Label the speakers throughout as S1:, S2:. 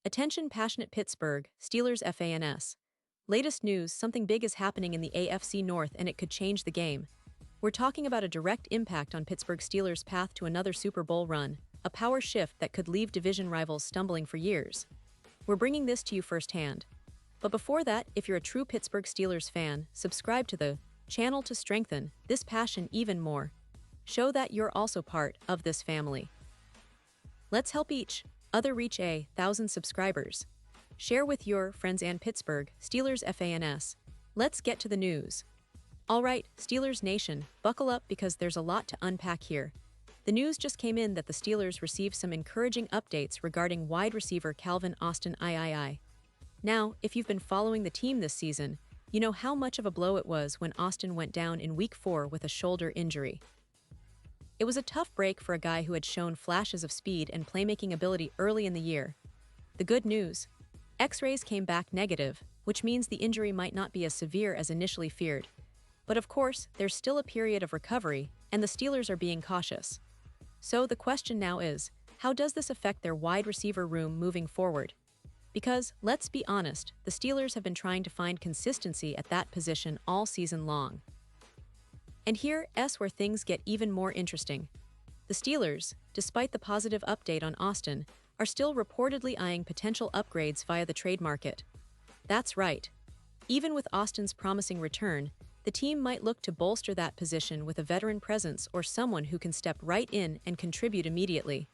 S1: Attention passionate Pittsburgh Steelers fans. Latest news, something big is happening in the AFC North and it could change the game. We're talking about a direct impact on Pittsburgh Steelers' path to another Super Bowl run, a power shift that could leave division rivals stumbling for years. We're bringing this to you firsthand. But before that, if you're a true Pittsburgh Steelers fan, subscribe to the channel to strengthen this passion even more. Show that you're also part of this family. Let's help each other reach 1,000 subscribers. Share with your friends and Pittsburgh Steelers fans. Let's get to the news. Alright, Steelers Nation, buckle up because there's a lot to unpack here. The news just came in that the Steelers received some encouraging updates regarding wide receiver Calvin Austin III. Now, if you've been following the team this season, you know how much of a blow it was when Austin went down in Week 4 with a shoulder injury. It was a tough break for a guy who had shown flashes of speed and playmaking ability early in the year. The good news: X-rays came back negative, which means the injury might not be as severe as initially feared. But of course, there's still a period of recovery, and the Steelers are being cautious. So the question now is, how does this affect their wide receiver room moving forward? Because, let's be honest, the Steelers have been trying to find consistency at that position all season long. And here's where things get even more interesting. The Steelers, despite the positive update on Austin, are still reportedly eyeing potential upgrades via the trade market. That's right. Even with Austin's promising return, the team might look to bolster that position with a veteran presence or someone who can step right in and contribute immediately.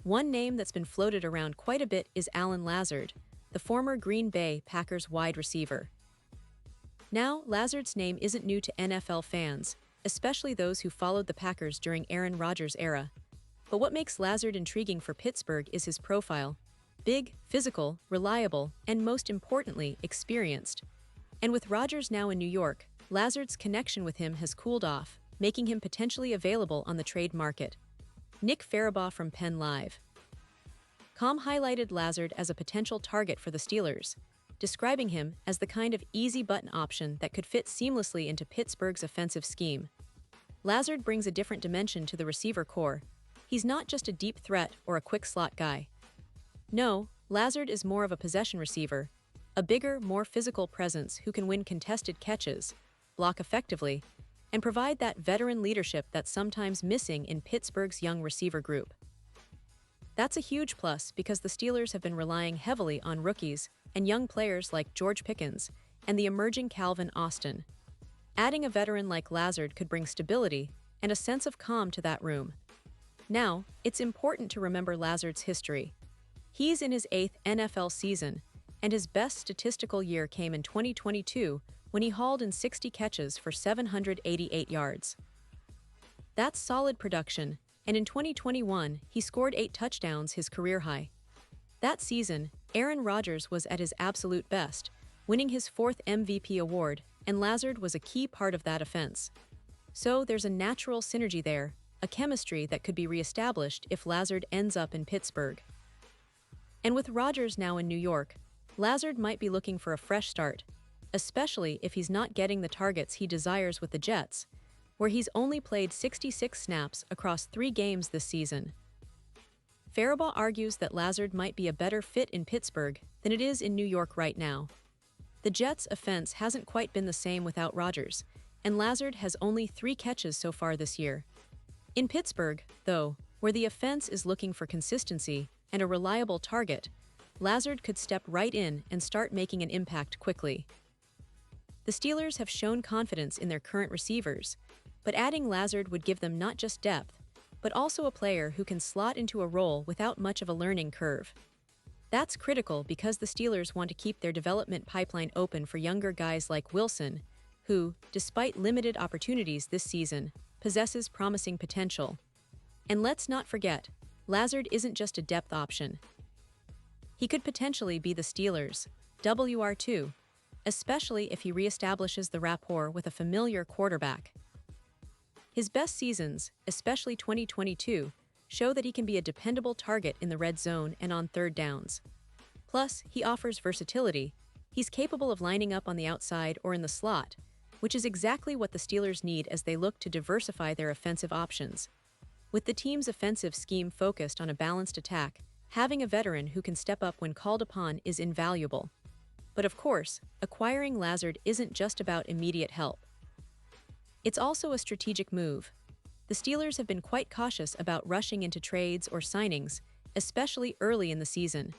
S1: One name that's been floated around quite a bit is Lazard, the former Green Bay Packers wide receiver. Now, Lazard's name isn't new to NFL fans, especially those who followed the Packers during Aaron Rodgers' era. But what makes Lazard intriguing for Pittsburgh is his profile: big, physical, reliable, and most importantly, experienced. And with Rodgers now in New York, Lazard's connection with him has cooled off, making him potentially available on the trade market. Nick Farabaugh from Penn Live.com highlighted Lazard as a potential target for the Steelers, describing him as the kind of easy-button option that could fit seamlessly into Pittsburgh's offensive scheme. Lazard brings a different dimension to the receiver core. He's not just a deep threat or a quick slot guy. No, Lazard is more of a possession receiver, a bigger, more physical presence who can win contested catches, block effectively, and provide that veteran leadership that's sometimes missing in Pittsburgh's young receiver group. That's a huge plus because the Steelers have been relying heavily on rookies and young players like George Pickens and the emerging Calvin Austin. Adding a veteran like Lazard could bring stability and a sense of calm to that room. Now, it's important to remember Lazard's history. He's in his 8th NFL season, and his best statistical year came in 2022 when he hauled in 60 catches for 788 yards. That's solid production, and in 2021, he scored 8 touchdowns, his career high. That season, Aaron Rodgers was at his absolute best, winning his 4th MVP award, and Lazard was a key part of that offense. So there's a natural synergy there, a chemistry that could be reestablished if Lazard ends up in Pittsburgh. And with Rodgers now in New York, Lazard might be looking for a fresh start, especially if he's not getting the targets he desires with the Jets, where he's only played 66 snaps across 3 games this season. Farabaugh argues that Lazard might be a better fit in Pittsburgh than it is in New York right now. The Jets' offense hasn't quite been the same without Rodgers, and Lazard has only 3 catches so far this year. In Pittsburgh, though, where the offense is looking for consistency and a reliable target, Lazard could step right in and start making an impact quickly. The Steelers have shown confidence in their current receivers, but adding Lazard would give them not just depth, but also a player who can slot into a role without much of a learning curve. That's critical because the Steelers want to keep their development pipeline open for younger guys like Wilson, who, despite limited opportunities this season, possesses promising potential. And let's not forget, Lazard isn't just a depth option. He could potentially be the Steelers' WR2, especially if he reestablishes the rapport with a familiar quarterback. His best seasons, especially 2022, show that he can be a dependable target in the red zone and on third downs. Plus, he offers versatility. He's capable of lining up on the outside or in the slot, which is exactly what the Steelers need as they look to diversify their offensive options. With the team's offensive scheme focused on a balanced attack, Having a veteran who can step up when called upon is invaluable. But of course, acquiring Lazard isn't just about immediate help. It's also a strategic move. The Steelers have been quite cautious about rushing into trades or signings, especially early in the season.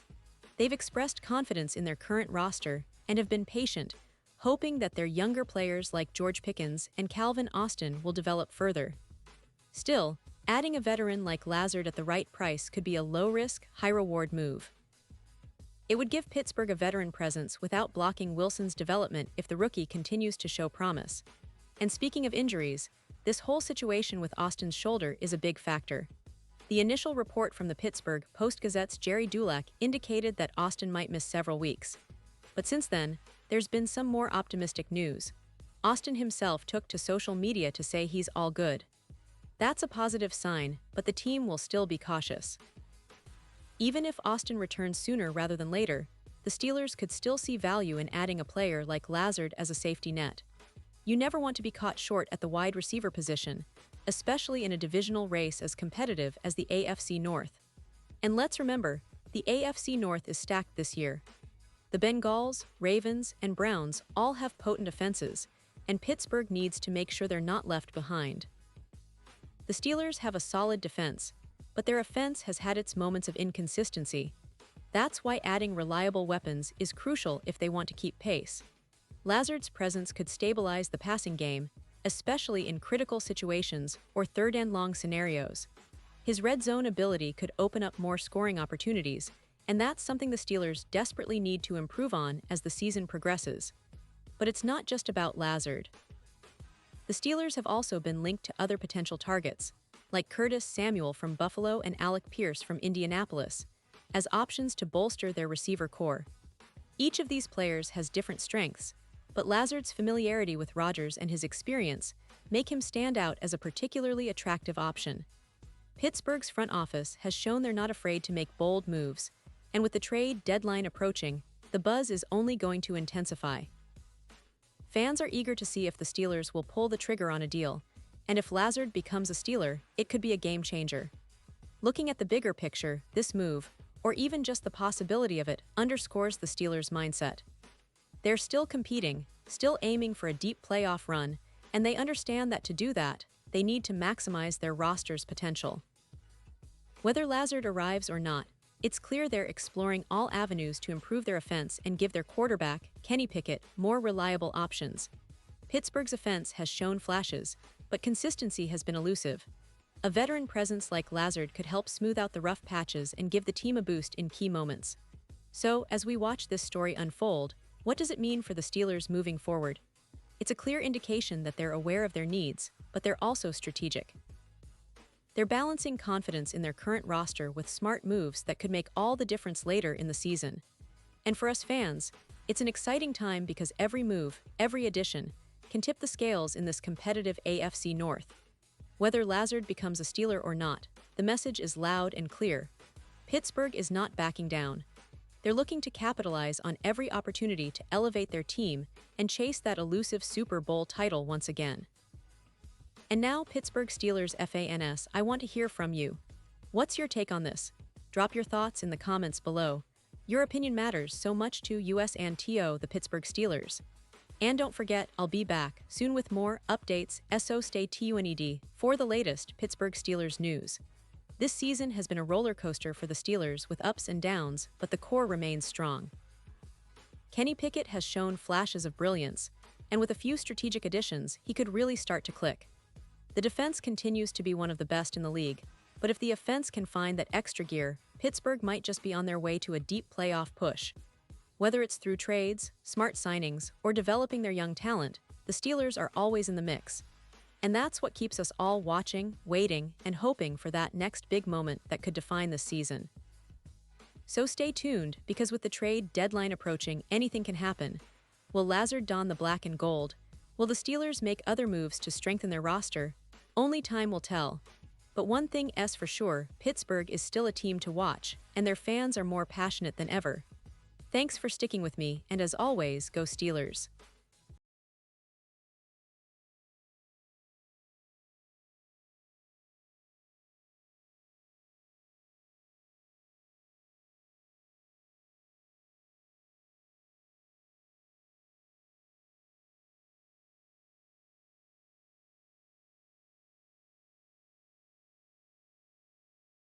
S1: They've expressed confidence in their current roster and have been patient, hoping that their younger players like George Pickens and Calvin Austin will develop further. Still, adding a veteran like Lazard at the right price could be a low-risk, high-reward move. It would give Pittsburgh a veteran presence without blocking Wilson's development if the rookie continues to show promise. And speaking of injuries, this whole situation with Austin's shoulder is a big factor. The initial report from the Pittsburgh Post-Gazette's Jerry Dulac indicated that Austin might miss several weeks. But since then, there's been some more optimistic news. Austin himself took to social media to say he's all good. That's a positive sign, but the team will still be cautious. Even if Austin returns sooner rather than later, the Steelers could still see value in adding a player like Lazard as a safety net. You never want to be caught short at the wide receiver position, especially in a divisional race as competitive as the AFC North. And let's remember, the AFC North is stacked this year. The Bengals, Ravens, and Browns all have potent offenses, and Pittsburgh needs to make sure they're not left behind. The Steelers have a solid defense, but their offense has had its moments of inconsistency. That's why adding reliable weapons is crucial if they want to keep pace. Lazard's presence could stabilize the passing game, especially in critical situations or third-and-long scenarios. His red zone ability could open up more scoring opportunities, and that's something the Steelers desperately need to improve on as the season progresses. But it's not just about Lazard. The Steelers have also been linked to other potential targets, like Curtis Samuel from Buffalo and Alec Pierce from Indianapolis, as options to bolster their receiver core. Each of these players has different strengths, but Lazard's familiarity with Rodgers and his experience make him stand out as a particularly attractive option. Pittsburgh's front office has shown they're not afraid to make bold moves, and with the trade deadline approaching, the buzz is only going to intensify. Fans are eager to see if the Steelers will pull the trigger on a deal, and if Lazard becomes a Steeler, it could be a game changer. Looking at the bigger picture, this move, or even just the possibility of it, underscores the Steelers' mindset. They're still competing, still aiming for a deep playoff run, and they understand that to do that, they need to maximize their roster's potential. Whether Lazard arrives or not, it's clear they're exploring all avenues to improve their offense and give their quarterback, Kenny Pickett, more reliable options. Pittsburgh's offense has shown flashes, but consistency has been elusive. A veteran presence like Lazard could help smooth out the rough patches and give the team a boost in key moments. So, as we watch this story unfold, what does it mean for the Steelers moving forward? It's a clear indication that they're aware of their needs, but they're also strategic. They're balancing confidence in their current roster with smart moves that could make all the difference later in the season. And for us fans, it's an exciting time because every move, every addition, can tip the scales in this competitive AFC North. Whether Lazard becomes a Steeler or not, the message is loud and clear. Pittsburgh is not backing down. They're looking to capitalize on every opportunity to elevate their team and chase that elusive Super Bowl title once again. And now, Pittsburgh Steelers fans, I want to hear from you. What's your take on this? Drop your thoughts in the comments below. Your opinion matters so much to us and to the Pittsburgh Steelers. And don't forget, I'll be back soon with more updates, so stay tuned for the latest Pittsburgh Steelers news. This season has been a roller coaster for the Steelers with ups and downs, but the core remains strong. Kenny Pickett has shown flashes of brilliance, and with a few strategic additions, he could really start to click. The defense continues to be one of the best in the league, but if the offense can find that extra gear, Pittsburgh might just be on their way to a deep playoff push. Whether it's through trades, smart signings, or developing their young talent, the Steelers are always in the mix. And that's what keeps us all watching, waiting, and hoping for that next big moment that could define this season. So stay tuned, because with the trade deadline approaching, anything can happen. Will Lazard don the black and gold? Will the Steelers make other moves to strengthen their roster? Only time will tell. But one thing is for sure, Pittsburgh is still a team to watch, and their fans are more passionate than ever. Thanks for sticking with me, and as always, go Steelers.